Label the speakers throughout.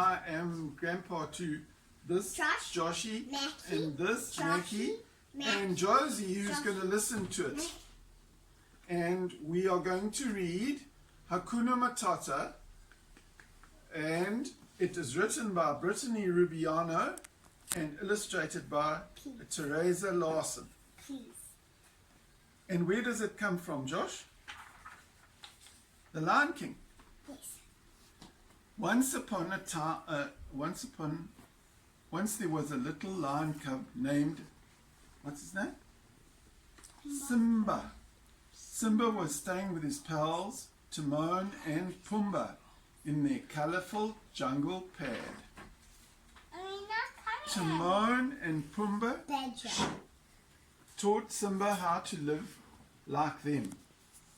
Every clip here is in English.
Speaker 1: I am grandpa to this Joshie, and this Mackie, and Josie, who's going to listen to it. And we are going to read Hakuna Matata, and it is written by Brittany Rubiano and illustrated by Teresa Larson. And where does it come from, Josh? The Lion King.
Speaker 2: Yes.
Speaker 1: Once there was a little lion cub named, what's his name? Simba. Simba was staying with his pals Timon and Pumbaa in their colourful jungle pad. Timon and Pumbaa taught Simba how to live like them,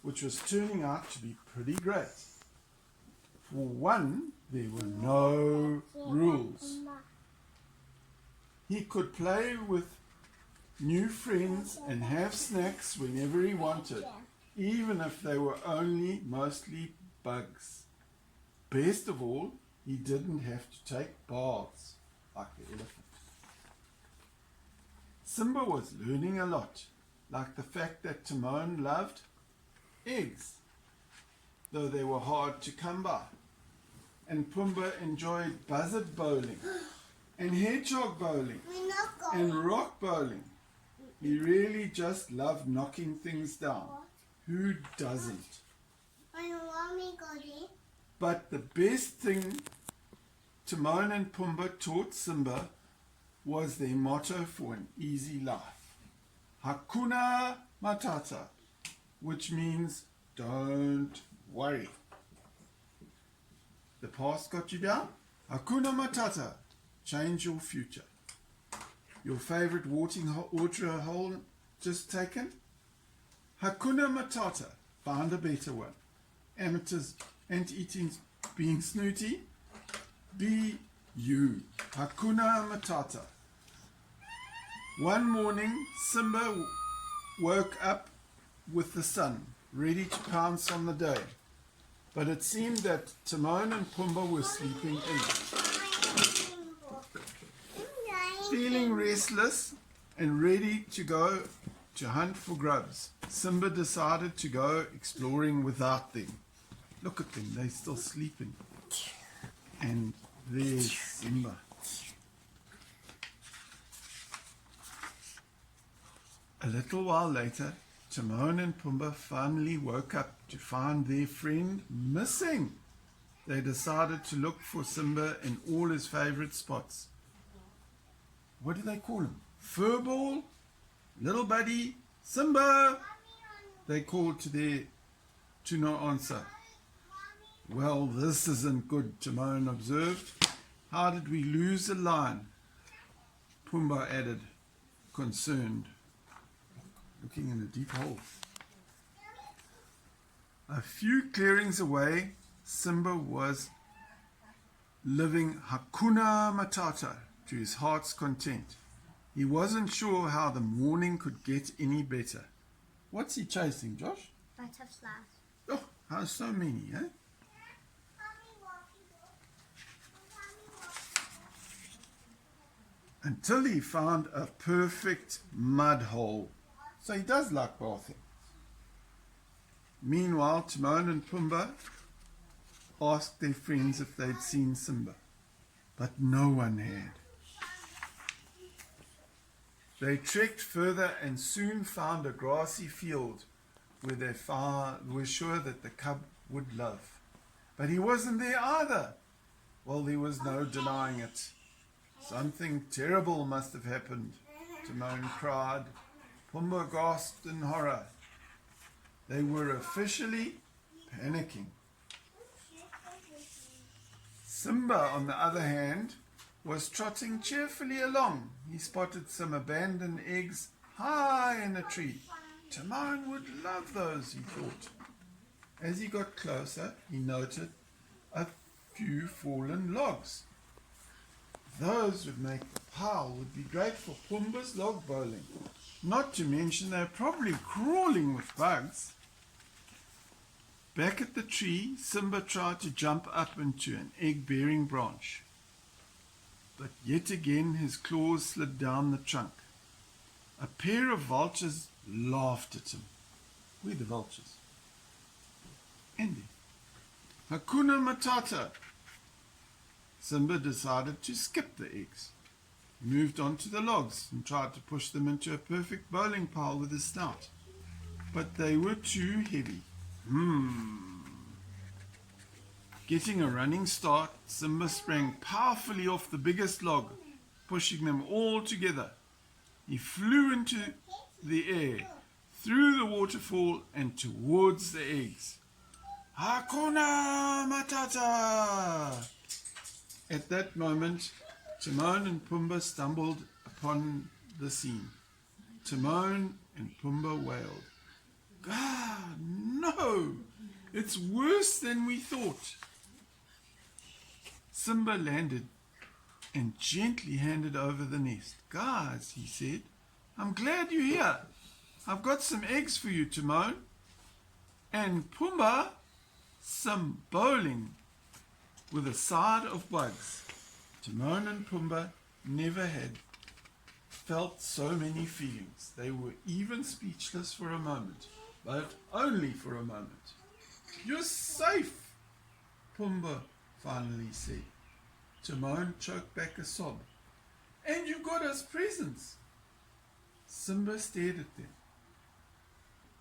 Speaker 1: which was turning out to be pretty great. For one, there were no rules. He could play with new friends and have snacks whenever he wanted, even if they were only mostly bugs. Best of all, he didn't have to take baths like the elephant. Simba was learning a lot, like the fact that Timon loved eggs, though they were hard to come by. And Pumbaa enjoyed buzzard bowling and hedgehog bowling and rock bowling. He really just loved knocking things down. Who doesn't? But the best thing Timon and Pumbaa taught Simba was their motto for an easy life. Hakuna Matata, which means don't worry. The past got you down? Hakuna Matata, change your future. Your favorite water hole just taken? Hakuna Matata, find a better one. Amateurs and eating being snooty? Be you. Hakuna Matata. One morning, Simba woke up with the sun, ready to pounce on the day. But it seemed that Timon and Pumbaa were sleeping in. Feeling restless and ready to go to hunt for grubs, Simba decided to go exploring without them. Look at them, they're still sleeping. And there's Simba. A little while later, Timon and Pumbaa finally woke up to find their friend missing. They decided to look for Simba in all his favorite spots. What do they call him? Furball? Little buddy? Simba? They called to no answer. Well, this isn't good, Timon observed. How did we lose a lion? Pumbaa added, concerned, looking in a deep hole. A few clearings away, Simba was living Hakuna Matata to his heart's content. He wasn't sure how the morning could get any better. What's he chasing, Josh?
Speaker 2: Butterflies.
Speaker 1: Oh, how so many, eh? Until he found a perfect mud hole. So he does like bathing. Meanwhile, Timon and Pumbaa asked their friends if they'd seen Simba, but no one had. They trekked further and soon found a grassy field where they were sure that the cub would love. But he wasn't there either. Well, there was no denying it. Something terrible must have happened, Timon cried. Pumbaa gasped in horror. They were officially panicking. Simba, on the other hand, was trotting cheerfully along. He spotted some abandoned eggs high in a tree. Timon would love those, he thought. As he got closer, he noted a few fallen logs. Those would make the pile would be great for Pumbaa's log bowling. Not to mention they're probably crawling with bugs. Back at the tree, Simba tried to jump up into an egg-bearing branch. but yet again his claws slid down the trunk. A pair of vultures laughed at him. We're the vultures. Andy. Hakuna Matata. Simba decided to skip the eggs. He moved on to the logs and tried to push them into a perfect bowling pile with his snout. But they were too heavy. Getting a running start, Simba sprang powerfully off the biggest log, pushing them all together. He flew into the air, through the waterfall and towards the eggs. Hakuna Matata! At that moment, Timon and Pumbaa stumbled upon the scene. Timon and Pumbaa wailed, "God, no! It's worse than we thought." Simba landed and gently handed over the nest. "Guys," he said, "I'm glad you're here. I've got some eggs for you, Timon. And Pumbaa, some bowling with a side of bugs." Timon and Pumbaa never had felt so many feelings. They were even speechless for a moment, but only for a moment. "You're safe," Pumbaa finally said. Timon choked back a sob. "And you got us presents." Simba stared at them.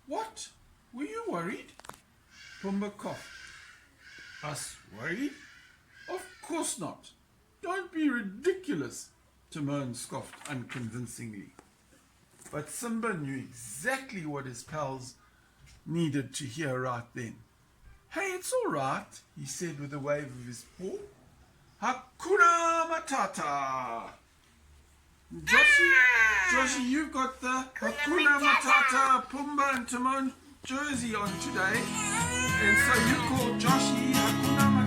Speaker 1: "What? Were you worried?" Pumbaa coughed. "Us worried? Of course not. Don't be ridiculous," Timon scoffed unconvincingly. But Simba knew exactly what his pals needed to hear right then. "Hey, it's all right," he said with a wave of his paw. Hakuna Matata! Joshie, you've got the Hakuna Matata Pumbaa and Timon jersey on today. And so you call Joshie Hakuna Matata.